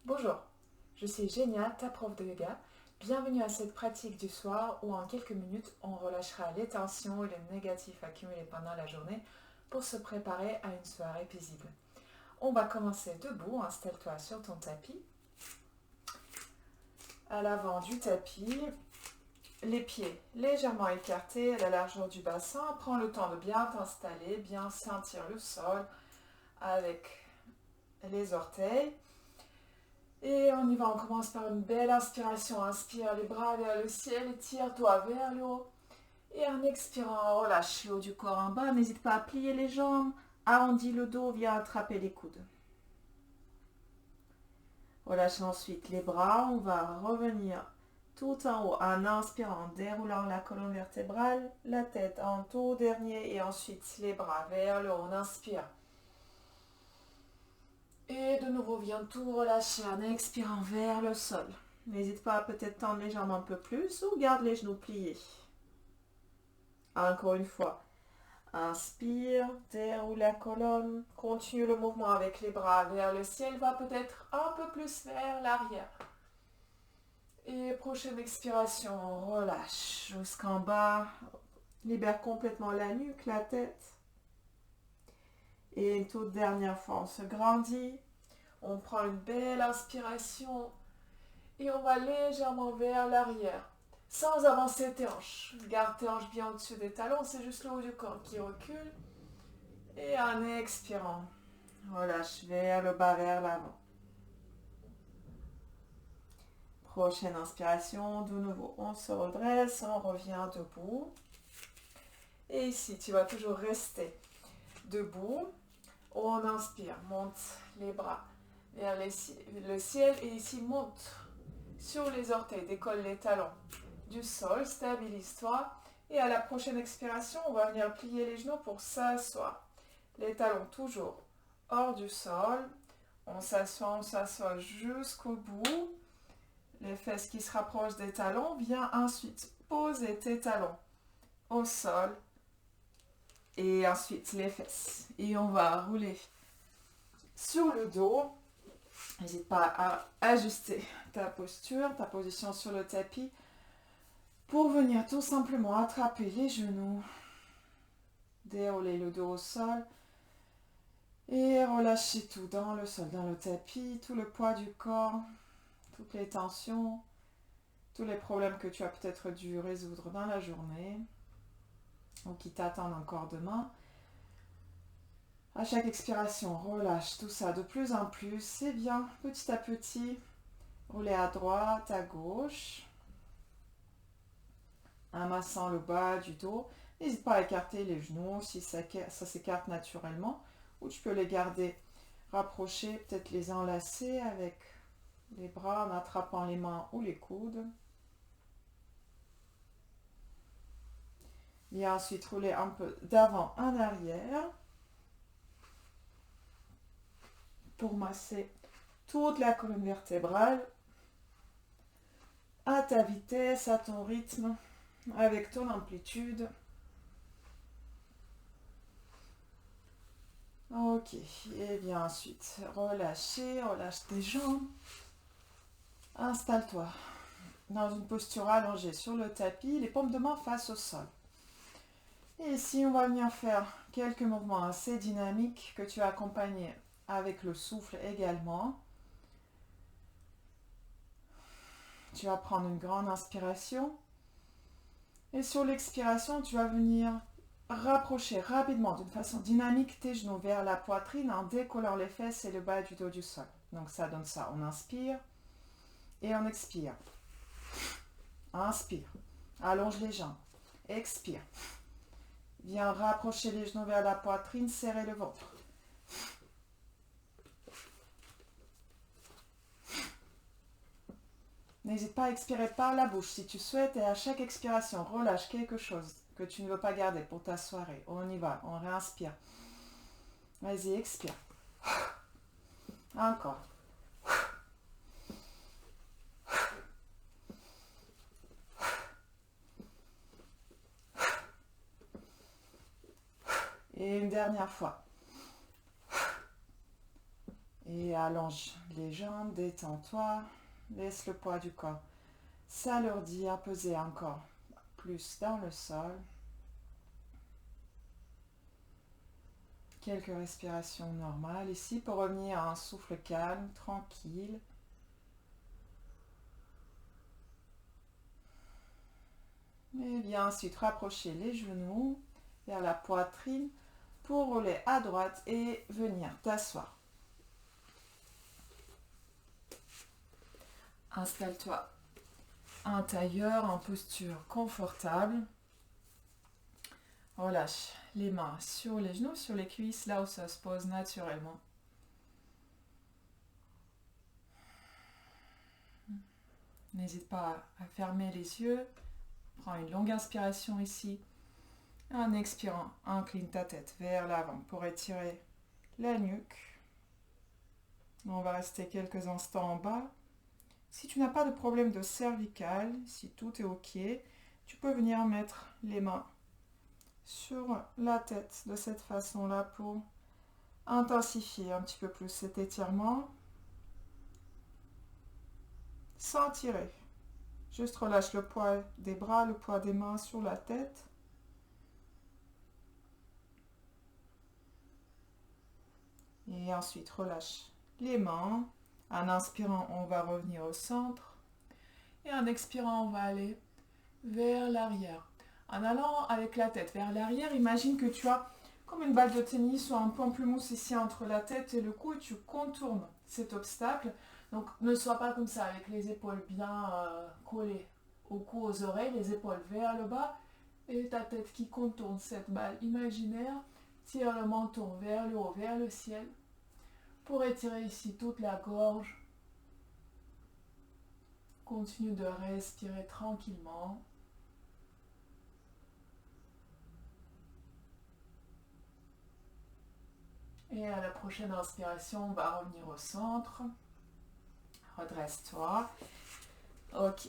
Bonjour, je suis Génia, ta prof de yoga. Bienvenue à cette pratique du soir où en quelques minutes on relâchera les tensions et les négatifs accumulés pendant la journée pour se préparer à une soirée paisible. On va commencer debout, installe-toi sur ton tapis. À l'avant du tapis, les pieds légèrement écartés à la largeur du bassin. Prends le temps de bien t'installer, bien sentir le sol avec les orteils. Et on y va, on commence par une belle inspiration. Inspire les bras vers le ciel, étire-toi vers le haut. Et en expirant, relâche le haut du corps en bas. N'hésite pas à plier les jambes, arrondis le dos, viens attraper les coudes. Relâche ensuite les bras, on va revenir tout en haut en inspirant, déroulant la colonne vertébrale, la tête en tout dernier et ensuite les bras vers le haut, on inspire. Et de nouveau, viens tout relâcher en expirant vers le sol. N'hésite pas à peut-être tendre les jambes un peu plus ou garde les genoux pliés. Encore une fois. Inspire, déroule la colonne. Continue le mouvement avec les bras vers le ciel. Va peut-être un peu plus vers l'arrière. Et prochaine expiration, relâche jusqu'en bas. Libère complètement la nuque, la tête. Et une toute dernière fois, on se grandit. On prend une belle inspiration. Et on va légèrement vers l'arrière, sans avancer tes hanches. Garde tes hanches bien au-dessus des talons, c'est juste le haut du corps qui recule. Et en expirant, relâche vers le bas, vers l'avant. Prochaine inspiration, de nouveau, on se redresse, on revient debout. Et ici, tu vas toujours rester debout. On inspire, monte les bras vers le ciel et ici, monte sur les orteils, décolle les talons du sol, stabilise-toi. Et à la prochaine expiration, on va venir plier les genoux pour s'asseoir. Les talons toujours hors du sol. On s'assoit jusqu'au bout. Les fesses qui se rapprochent des talons. Viens ensuite poser tes talons au sol. Et ensuite les fesses. Et on va rouler sur le dos. N'hésite pas à ajuster ta posture, ta position sur le tapis pour venir tout simplement attraper les genoux, dérouler le dos au sol et relâcher tout dans le sol, dans le tapis, tout le poids du corps, toutes les tensions, tous les problèmes que tu as peut-être dû résoudre dans la journée ou qui t'attendent encore demain. À chaque expiration, relâche tout ça de plus en plus et viens petit à petit rouler à droite, à gauche, en massant le bas du dos. N'hésite pas à écarter les genoux si ça s'écarte naturellement ou tu peux les garder rapprochés, peut-être les enlacer avec les bras en attrapant les mains ou les coudes. Viens ensuite rouler un peu d'avant en arrière pour masser toute la colonne vertébrale à ta vitesse, à ton rythme, avec ton amplitude. Ok, et bien ensuite, relâche tes jambes. Installe-toi dans une posture allongée sur le tapis, les paumes de main face au sol. Et ici, on va venir faire quelques mouvements assez dynamiques que tu as accompagnés avec le souffle également. Tu vas prendre une grande inspiration. Et sur l'expiration, tu vas venir rapprocher rapidement, d'une façon dynamique, tes genoux vers la poitrine en décollant les fesses et le bas du dos du sol. Donc ça donne ça. On inspire et on expire. Inspire. Allonge les jambes. Expire. Viens rapprocher les genoux vers la poitrine, serrer le ventre. N'hésite pas à expirer par la bouche si tu souhaites et à chaque expiration, relâche quelque chose que tu ne veux pas garder pour ta soirée. On y va, on réinspire. Vas-y, expire. Encore. Et une dernière fois. Et allonge les jambes, détends-toi, laisse le poids du corps s'alourdir, peser encore plus dans le sol. Quelques respirations normales ici pour revenir à un souffle calme, tranquille. Et bien ensuite, rapprocher les genoux vers la poitrine pour rouler à droite et venir t'asseoir. Installe-toi en tailleur, en posture confortable. Relâche les mains sur les genoux, sur les cuisses, là où ça se pose naturellement. N'hésite pas à fermer les yeux. Prends une longue inspiration ici. En expirant, incline ta tête vers l'avant pour étirer la nuque. On va rester quelques instants en bas. Si tu n'as pas de problème de cervical, si tout est ok, tu peux venir mettre les mains sur la tête de cette façon-là pour intensifier un petit peu plus cet étirement. Sans tirer. Juste relâche le poids des bras, le poids des mains sur la tête. Et ensuite, relâche les mains. En inspirant, on va revenir au centre. Et en expirant, on va aller vers l'arrière. En allant avec la tête vers l'arrière, imagine que tu as comme une balle de tennis ou un pamplemousse ici entre la tête et le cou et tu contournes cet obstacle. Donc ne sois pas comme ça avec les épaules bien collées au cou, aux oreilles, les épaules vers le bas et ta tête qui contourne cette balle imaginaire. Tire le menton vers le haut, vers le ciel pour étirer ici toute la gorge. Continue de respirer tranquillement. Et à la prochaine inspiration, on va revenir au centre. Redresse-toi. Ok.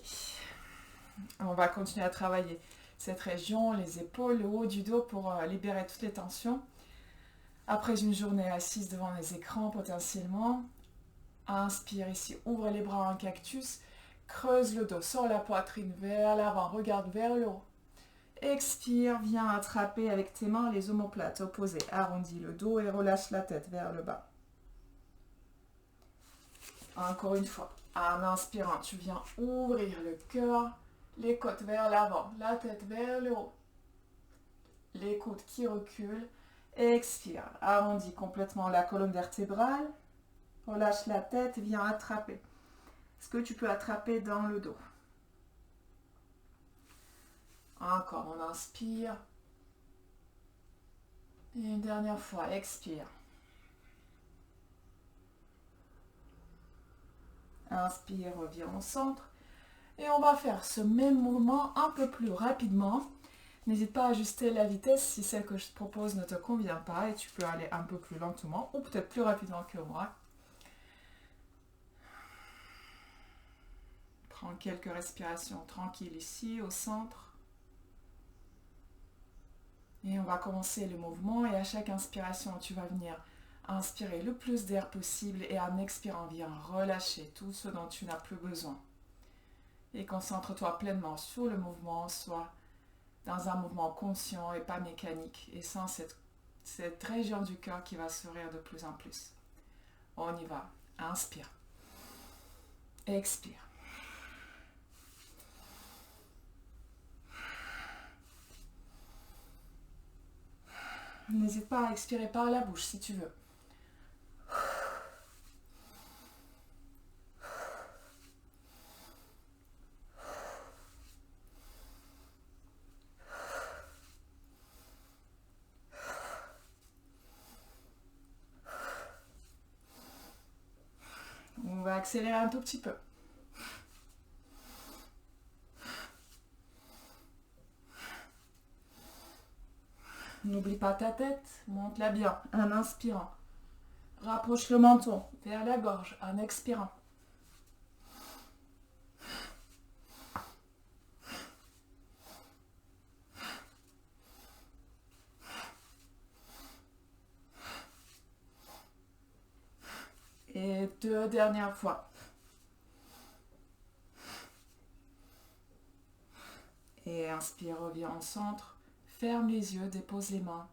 On va continuer à travailler cette région, les épaules, le haut du dos pour libérer toutes les tensions. Après une journée assise devant les écrans potentiellement, inspire ici, ouvre les bras en cactus, creuse le dos, sors la poitrine vers l'avant, regarde vers le haut. Expire, viens attraper avec tes mains les omoplates opposées. Arrondis le dos et relâche la tête vers le bas. Encore une fois, en inspirant, tu viens ouvrir le cœur, les côtes vers l'avant, la tête vers le haut. Les coudes qui reculent. Expire, arrondis complètement la colonne vertébrale. Relâche la tête, viens attraper ce que tu peux attraper dans le dos. Encore, on inspire. Et une dernière fois, expire. Inspire, reviens au centre. Et on va faire ce même mouvement un peu plus rapidement. N'hésite pas à ajuster la vitesse si celle que je te propose ne te convient pas et tu peux aller un peu plus lentement ou peut-être plus rapidement que moi. Prends quelques respirations tranquilles ici au centre. Et on va commencer le mouvement et à chaque inspiration, tu vas venir inspirer le plus d'air possible et en expirant, viens relâcher tout ce dont tu n'as plus besoin. Et concentre-toi pleinement sur le mouvement, soit dans un mouvement conscient et pas mécanique et sans cette région du cœur qui va s'ouvrir de plus en plus. On y va. Inspire. Expire. N'hésite pas à expirer par la bouche si tu veux. On va accélérer un tout petit peu. N'oublie pas ta tête, monte-la bien en inspirant. Rapproche le menton vers la gorge en expirant. 2 dernières fois. Et inspire, reviens au centre. Ferme les yeux, dépose les mains.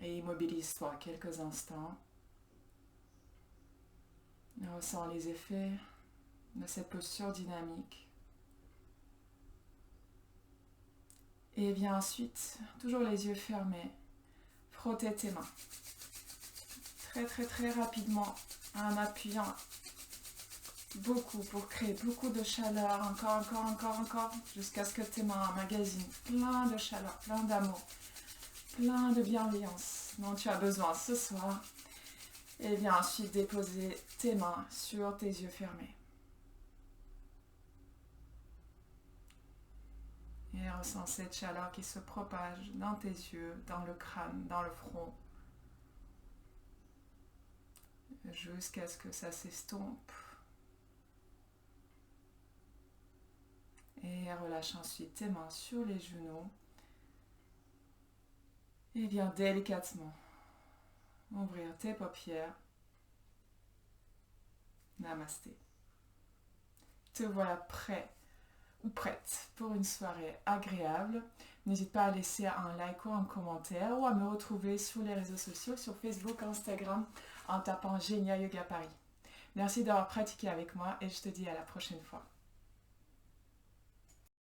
Et immobilise-toi quelques instants. Ressens les effets de cette posture dynamique. Et viens ensuite, toujours les yeux fermés, frotter tes mains. Très très très rapidement, en appuyant beaucoup pour créer beaucoup de chaleur, encore, jusqu'à ce que tes mains emmagasinent plein de chaleur, plein d'amour, plein de bienveillance dont tu as besoin ce soir. Et viens ensuite déposer tes mains sur tes yeux fermés. Et ressens cette chaleur qui se propage dans tes yeux, dans le crâne, dans le front, jusqu'à ce que ça s'estompe. Et relâche ensuite tes mains sur les genoux. Et viens délicatement ouvrir tes paupières. Namasté. Te voilà prêt ou prête pour une soirée agréable. N'hésite pas à laisser un like ou un commentaire ou à me retrouver sur les réseaux sociaux, sur Facebook, Instagram, en tapant Genia Yoga Paris. Merci d'avoir pratiqué avec moi et je te dis à la prochaine fois.